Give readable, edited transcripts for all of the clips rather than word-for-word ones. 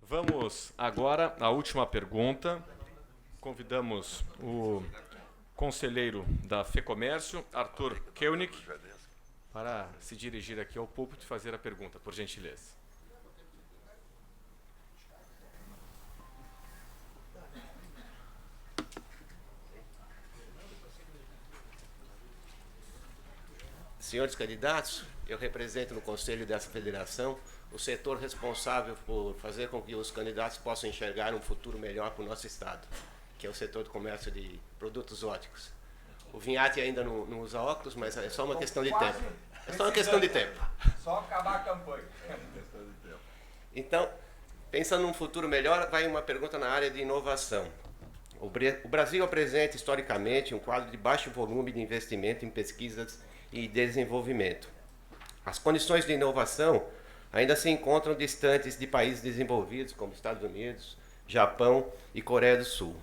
Vamos agora à última pergunta. Convidamos o conselheiro da FEComércio, Arthur Koenig, para se dirigir aqui ao púlpito e fazer a pergunta, por gentileza. Senhores candidatos, eu represento no conselho dessa federação o setor responsável por fazer com que os candidatos possam enxergar um futuro melhor para o nosso estado, que é o setor do comércio de produtos óticos. O Vinhati ainda não usa óculos, mas é só uma questão de tempo. É só uma questão de tempo. Só acabar a campanha. Então, pensando num futuro melhor, vai uma pergunta na área de inovação. O Brasil apresenta historicamente um quadro de baixo volume de investimento em pesquisas e desenvolvimento. As condições de inovação ainda se encontram distantes de países desenvolvidos como Estados Unidos, Japão e Coreia do Sul.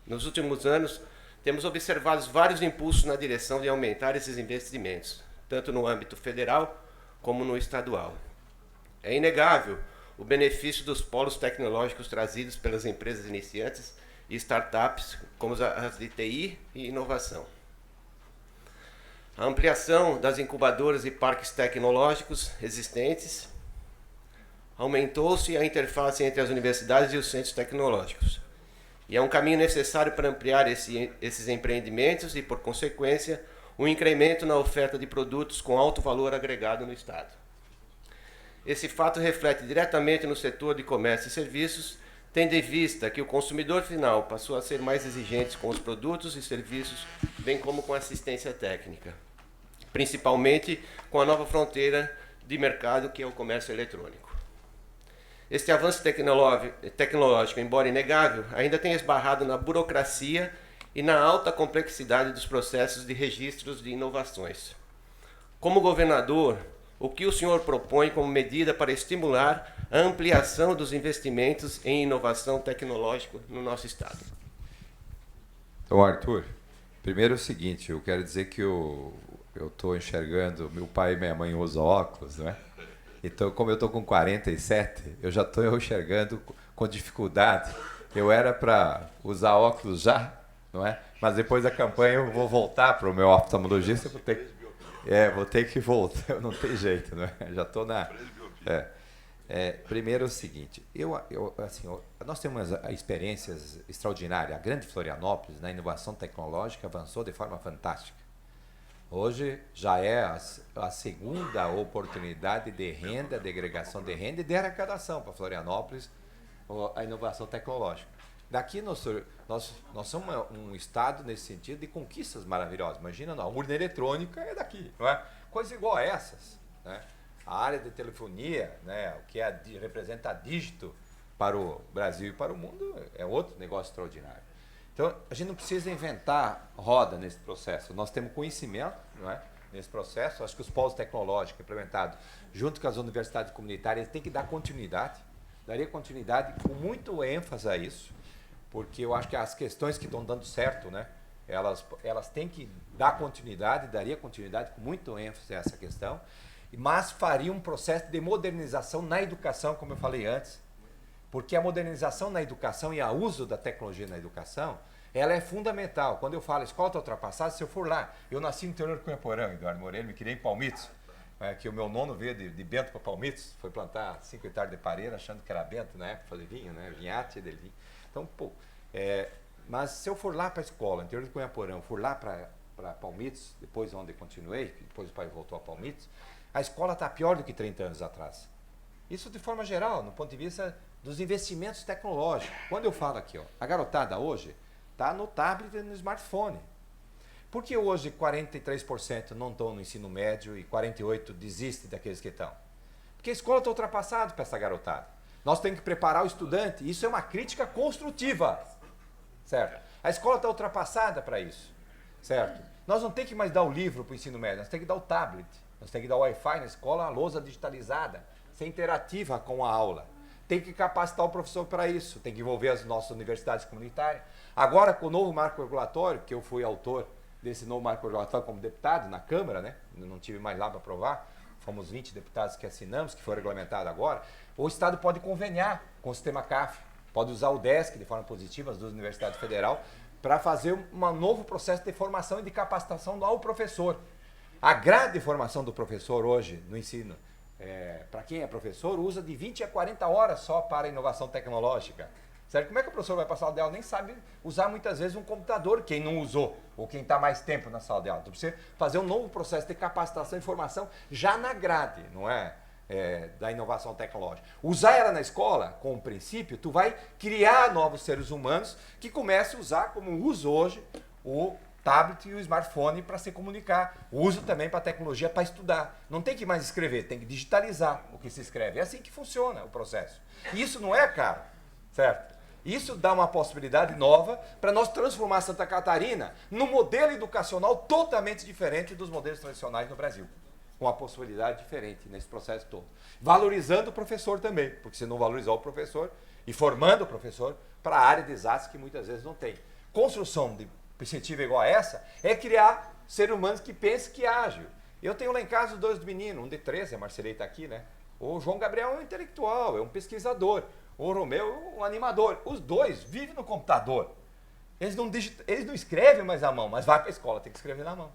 Nos últimos anos, temos observado vários impulsos na direção de aumentar esses investimentos, tanto no âmbito federal como no estadual. É inegável o benefício dos polos tecnológicos trazidos pelas empresas iniciantes e startups, como as de TI e inovação. A ampliação das incubadoras e parques tecnológicos existentes aumentou-se a interface entre as universidades e os centros tecnológicos. E é um caminho necessário para ampliar esses empreendimentos e, por consequência, um incremento na oferta de produtos com alto valor agregado no Estado. Esse fato reflete diretamente no setor de comércio e serviços, tendo em vista que o consumidor final passou a ser mais exigente com os produtos e serviços, bem como com assistência técnica, principalmente com a nova fronteira de mercado que é o comércio eletrônico. Este avanço tecnológico, embora inegável, ainda tem esbarrado na burocracia e na alta complexidade dos processos de registros de inovações. Como governador, o que o senhor propõe como medida para estimular a ampliação dos investimentos em inovação tecnológica no nosso Estado? Então, Arthur, primeiro é o seguinte, eu quero dizer que eu estou enxergando, meu pai e minha mãe usam óculos, não é? Então, como eu estou com 47, eu já estou enxergando com dificuldade. Eu era para usar óculos já, não é? Mas depois da campanha eu vou voltar para o meu oftalmologista, vou ter que voltar, não tem jeito, não é? Já estou na... primeiro é o seguinte, nós temos experiências extraordinárias. A grande Florianópolis, na inovação tecnológica, avançou de forma fantástica. Hoje já é a segunda oportunidade de renda, de agregação de renda e de arrecadação para Florianópolis, a inovação tecnológica. Daqui nós somos um estado nesse sentido de conquistas maravilhosas. Imagina, a urna eletrônica é daqui, não é? Coisas igual a essas, né? A área de telefonia, né, o que representa dígito para o Brasil e para o mundo, é outro negócio extraordinário. Então, a gente não precisa inventar roda nesse processo. Nós temos conhecimento, não é, nesse processo. Acho que os polos tecnológicos implementados junto com as universidades comunitárias têm que dar continuidade. Daria continuidade com muito ênfase a isso, porque eu acho que as questões que estão dando certo, né, elas têm que dar continuidade, daria continuidade com muito ênfase a essa questão, mas faria um processo de modernização na educação, como eu falei antes. Porque a modernização na educação e o uso da tecnologia na educação, ela é fundamental. Quando eu falo escola está ultrapassada, se eu for lá, eu nasci no interior de Cunhaporã, Eduardo Moreira, me criei em Palmitos, que o meu nono veio de Bento para Palmitos, foi plantar 5 hectares de pareira, achando que era Bento na época, fazer vinho, né? Vinhate dele vinho. Então, mas se eu for lá para a escola, no interior de Cunhaporã, for lá para Palmitos, depois onde continuei, depois o pai voltou a Palmitos, a escola está pior do que 30 anos atrás. Isso de forma geral, no ponto de vista dos investimentos tecnológicos. Quando eu falo aqui, a garotada hoje está no tablet e no smartphone. Por que hoje 43% não estão no ensino médio e 48% desistem daqueles que estão? Porque a escola está ultrapassada para essa garotada. Nós temos que preparar o estudante, isso é uma crítica construtiva, certo? A escola está ultrapassada para isso, certo? Nós não temos que mais dar o livro para o ensino médio, nós temos que dar o tablet, nós temos que dar o Wi-Fi na escola, a lousa digitalizada, ser interativa com a aula. Tem que capacitar o professor para isso, tem que envolver as nossas universidades comunitárias. Agora, com o novo marco regulatório, que eu fui autor desse novo marco regulatório como deputado na Câmara, né? Eu não tive mais lá para aprovar, fomos 20 deputados que assinamos, que foi regulamentado agora, o Estado pode conveniar com o sistema CAF, pode usar o DESC de forma positiva, as duas universidades federais, para fazer um novo processo de formação e de capacitação ao professor. A grade de formação do professor hoje no ensino, para quem é professor, usa de 20 a 40 horas só para a inovação tecnológica. Certo? Como é que o professor vai para a sala de aula? Nem sabe usar muitas vezes um computador, quem não usou, ou quem está mais tempo na sala de aula. Então, precisa fazer um novo processo de capacitação e formação já na grade, não é? Da inovação tecnológica. Usar ela na escola, com o princípio, tu vai criar novos seres humanos que comecem a usar, como uso hoje, o tablet e o smartphone para se comunicar. Uso também para tecnologia para estudar. Não tem que mais escrever, tem que digitalizar o que se escreve. É assim que funciona o processo. E isso não é caro, certo? Isso dá uma possibilidade nova para nós transformar Santa Catarina num modelo educacional totalmente diferente dos modelos tradicionais no Brasil. Com uma possibilidade diferente nesse processo todo. Valorizando o professor também, porque se não valorizar o professor e formando o professor para a área de exatas que muitas vezes não tem. Construção de perspectiva igual a essa é criar seres humanos que pensem que ágil. Eu tenho lá em casa os dois meninos, um de 13, a Marcelei está aqui, né? O João Gabriel é um intelectual, é um pesquisador. O Romeu é um animador. Os dois vivem no computador. Eles não escrevem mais à mão, mas vai para a escola, tem que escrever na mão.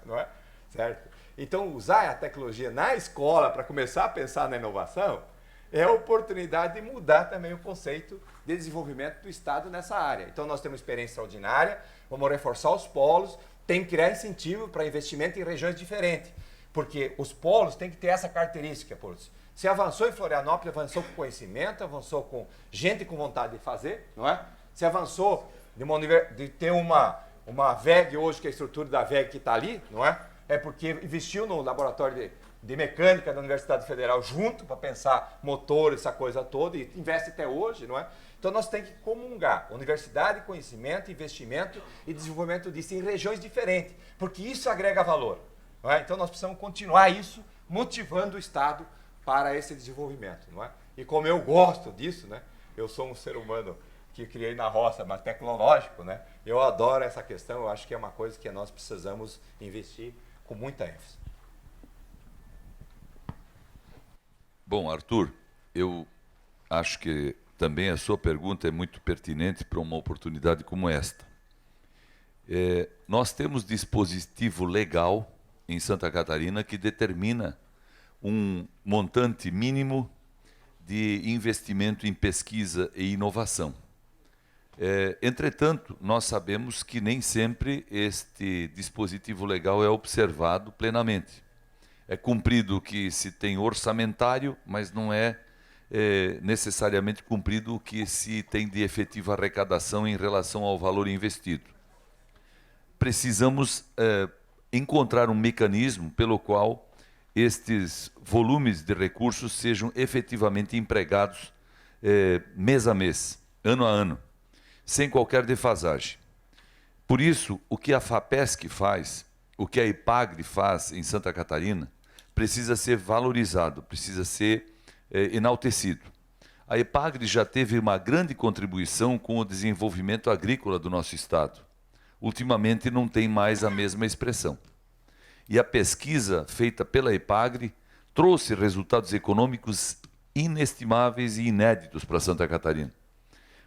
Não é? Certo? Então, usar a tecnologia na escola para começar a pensar na inovação é a oportunidade de mudar também o conceito de desenvolvimento do Estado nessa área. Então, nós temos experiência extraordinária, vamos reforçar os polos, tem que criar incentivo para investimento em regiões diferentes, porque os polos têm que ter essa característica, polos. Se avançou em Florianópolis, avançou com conhecimento, avançou com gente com vontade de fazer, não é? Se avançou de ter uma VEG hoje, que é a estrutura da VEG que está ali, não é? É porque investiu no laboratório de mecânica da Universidade Federal junto para pensar motor, essa coisa toda, e investe até hoje, não é? Então nós temos que comungar universidade, conhecimento, investimento e desenvolvimento disso em regiões diferentes, porque isso agrega valor, não é? Então nós precisamos continuar isso, motivando o Estado para esse desenvolvimento, não é? E como eu gosto disso, né? Eu sou um ser humano que criei na roça, mas tecnológico, né? Eu adoro essa questão, eu acho que é uma coisa que nós precisamos investir com muita ênfase. Bom, Arthur, eu acho que também a sua pergunta é muito pertinente para uma oportunidade como esta. Nós temos dispositivo legal em Santa Catarina que determina um montante mínimo de investimento em pesquisa e inovação. Entretanto, nós sabemos que nem sempre este dispositivo legal é observado plenamente. É cumprido o que se tem orçamentário, mas não é necessariamente cumprido o que se tem de efetiva arrecadação em relação ao valor investido. Precisamos encontrar um mecanismo pelo qual estes volumes de recursos sejam efetivamente empregados mês a mês, ano a ano, sem qualquer defasagem. Por isso, o que a FAPESC faz, o que a EPAGRE faz em Santa Catarina, precisa ser valorizado, precisa ser enaltecido. A EPAGRE já teve uma grande contribuição com o desenvolvimento agrícola do nosso Estado. Ultimamente não tem mais a mesma expressão. E a pesquisa feita pela EPAGRE trouxe resultados econômicos inestimáveis e inéditos para Santa Catarina.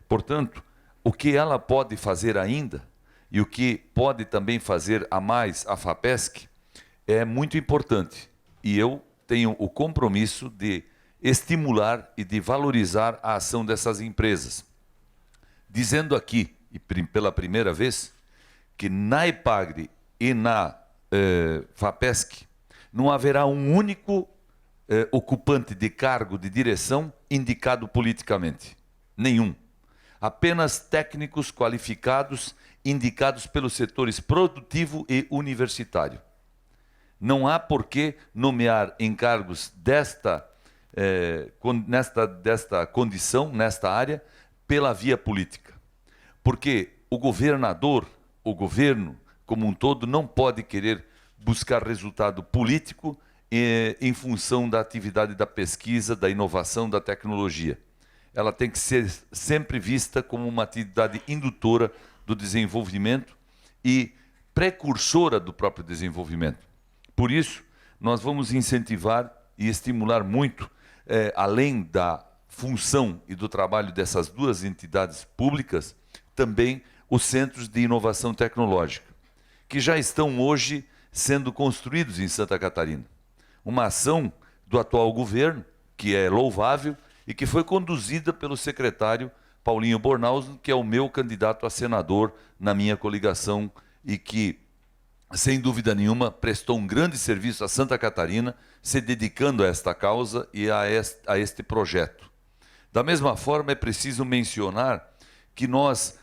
Portanto, o que ela pode fazer ainda, e o que pode também fazer a mais a FAPESC, é muito importante. E eu tenho o compromisso de estimular e de valorizar a ação dessas empresas. Dizendo aqui, e pela primeira vez, que na EPAGRE e na FAPESC não haverá um único ocupante de cargo de direção indicado politicamente. Nenhum. Apenas técnicos qualificados indicados pelos setores produtivo e universitário. Não há por que nomear encargos desta condição, nesta área, pela via política. Porque o governador, o governo como um todo, não pode querer buscar resultado político em função da atividade da pesquisa, da inovação, da tecnologia. Ela tem que ser sempre vista como uma atividade indutora do desenvolvimento e precursora do próprio desenvolvimento. Por isso, nós vamos incentivar e estimular muito, além da função e do trabalho dessas duas entidades públicas, também os centros de inovação tecnológica, que já estão hoje sendo construídos em Santa Catarina. Uma ação do atual governo, que é louvável e que foi conduzida pelo secretário Paulinho Bornhausen, que é o meu candidato a senador na minha coligação e que, sem dúvida nenhuma, prestou um grande serviço a Santa Catarina, se dedicando a esta causa e a este projeto. Da mesma forma, é preciso mencionar que nós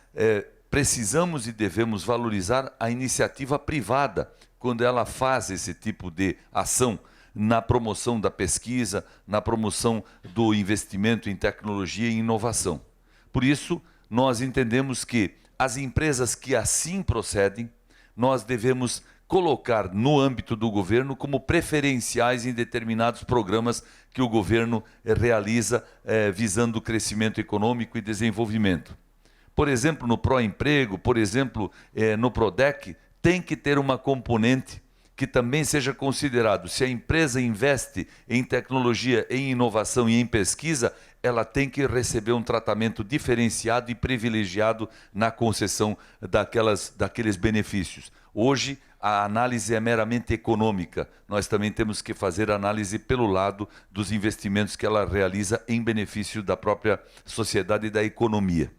precisamos e devemos valorizar a iniciativa privada quando ela faz esse tipo de ação na promoção da pesquisa, na promoção do investimento em tecnologia e inovação. Por isso, nós entendemos que as empresas que assim procedem, nós devemos colocar no âmbito do governo como preferenciais em determinados programas que o governo realiza visando o crescimento econômico e desenvolvimento. Por exemplo, no Proemprego, por exemplo, no Prodec, tem que ter uma componente que também seja considerado. Se a empresa investe em tecnologia, em inovação e em pesquisa, ela tem que receber um tratamento diferenciado e privilegiado na concessão daqueles benefícios. Hoje, a análise é meramente econômica. Nós também temos que fazer análise pelo lado dos investimentos que ela realiza em benefício da própria sociedade e da economia.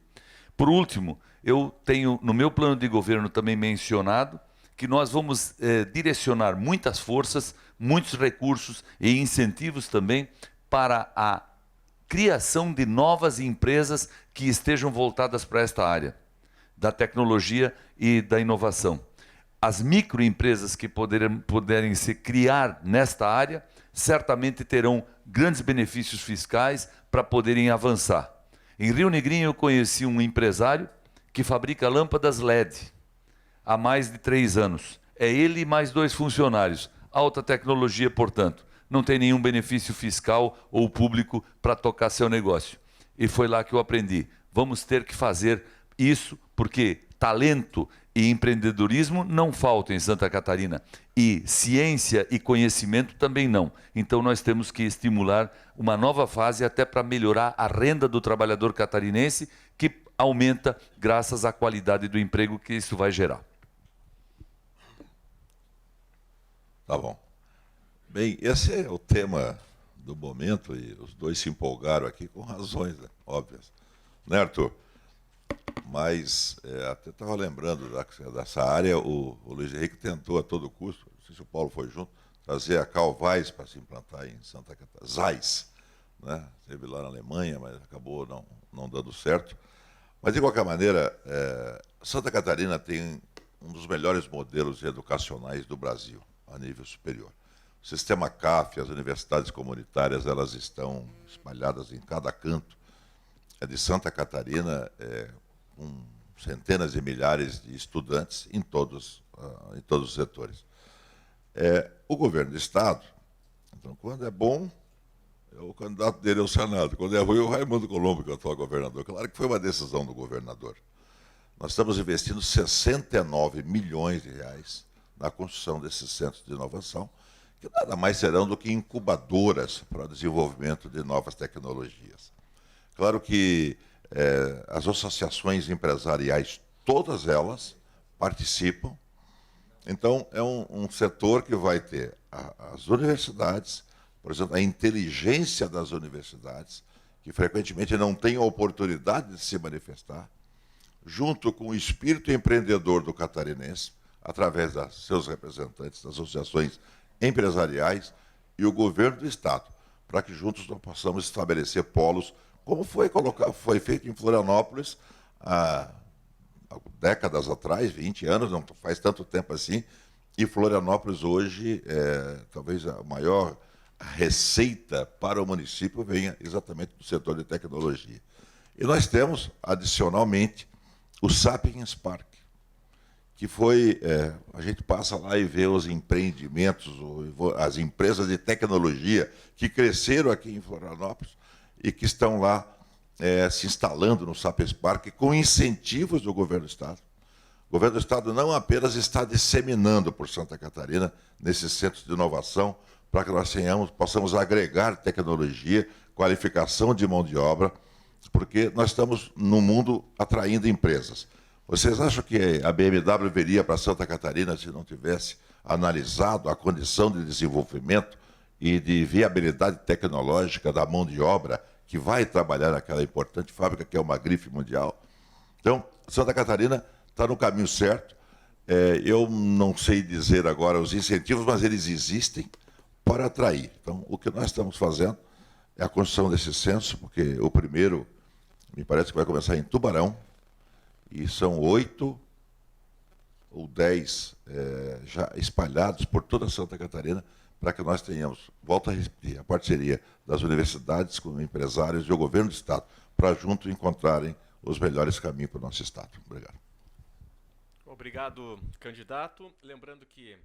Por último, eu tenho no meu plano de governo também mencionado que nós vamos direcionar muitas forças, muitos recursos e incentivos também para a criação de novas empresas que estejam voltadas para esta área da tecnologia e da inovação. As microempresas que puderem se criar nesta área certamente terão grandes benefícios fiscais para poderem avançar. Em Rio Negrinho eu conheci um empresário que fabrica lâmpadas LED há mais de 3 anos. É ele e mais 2 funcionários. Alta tecnologia, portanto. Não tem nenhum benefício fiscal ou público para tocar seu negócio. E foi lá que eu aprendi. Vamos ter que fazer isso porque talento e empreendedorismo não faltam em Santa Catarina. E ciência e conhecimento também não. Então nós temos que estimular uma nova fase até para melhorar a renda do trabalhador catarinense, que aumenta graças à qualidade do emprego que isso vai gerar. Tá bom. Bem, esse é o tema do momento e os dois se empolgaram aqui com razões, né, óbvias. Né, Arthur? Mas até estava lembrando dessa área, o Luiz Henrique tentou a todo custo, não sei se o Paulo foi junto, trazer a Calvais para se implantar em Santa Catarina. Zeiss, né? Esteve lá na Alemanha, mas acabou não dando certo. Mas, de qualquer maneira, Santa Catarina tem um dos melhores modelos educacionais do Brasil, a nível superior. O sistema CAF, as universidades comunitárias, elas estão espalhadas em cada canto. A de Santa Catarina, com centenas de milhares de estudantes em todos os setores. O governo do Estado, então, quando é bom, o candidato dele ao Senado. Quando é ruim, o Raimundo Colombo, que é o atual governador. Claro que foi uma decisão do governador. Nós estamos investindo 69 milhões de reais na construção desses centros de inovação, que nada mais serão do que incubadoras para o desenvolvimento de novas tecnologias. Claro que as associações empresariais, todas elas, participam. Então, é um setor que vai ter as universidades, por exemplo, a inteligência das universidades, que frequentemente não tem a oportunidade de se manifestar, junto com o espírito empreendedor do catarinense, através dos seus representantes, das associações empresariais e o governo do Estado, para que juntos nós possamos estabelecer polos, como foi feito em Florianópolis há décadas atrás, 20 anos, não faz tanto tempo assim, e Florianópolis hoje, talvez a maior receita para o município venha exatamente do setor de tecnologia. E nós temos, adicionalmente, o Sapiens Park, que foi, a gente passa lá e vê os empreendimentos, as empresas de tecnologia que cresceram aqui em Florianópolis e que estão lá se instalando no Sapiens Park com incentivos do governo do Estado. O governo do Estado não apenas está disseminando por Santa Catarina nesses centros de inovação para que nós possamos agregar tecnologia, qualificação de mão de obra, porque nós estamos no mundo atraindo empresas. Vocês acham que a BMW viria para Santa Catarina se não tivesse analisado a condição de desenvolvimento e de viabilidade tecnológica da mão de obra que vai trabalhar naquela importante fábrica que é uma grife mundial? Então, Santa Catarina está no caminho certo. Eu não sei dizer agora os incentivos, mas eles existem para atrair. Então, o que nós estamos fazendo é a construção desse censo, porque o primeiro, me parece que vai começar em Tubarão, e são 8 ou 10 já espalhados por toda Santa Catarina, para que nós tenhamos, volto a repetir, a parceria das universidades com empresários e o governo do Estado, para juntos encontrarem os melhores caminhos para o nosso Estado. Obrigado. Obrigado, candidato. Lembrando que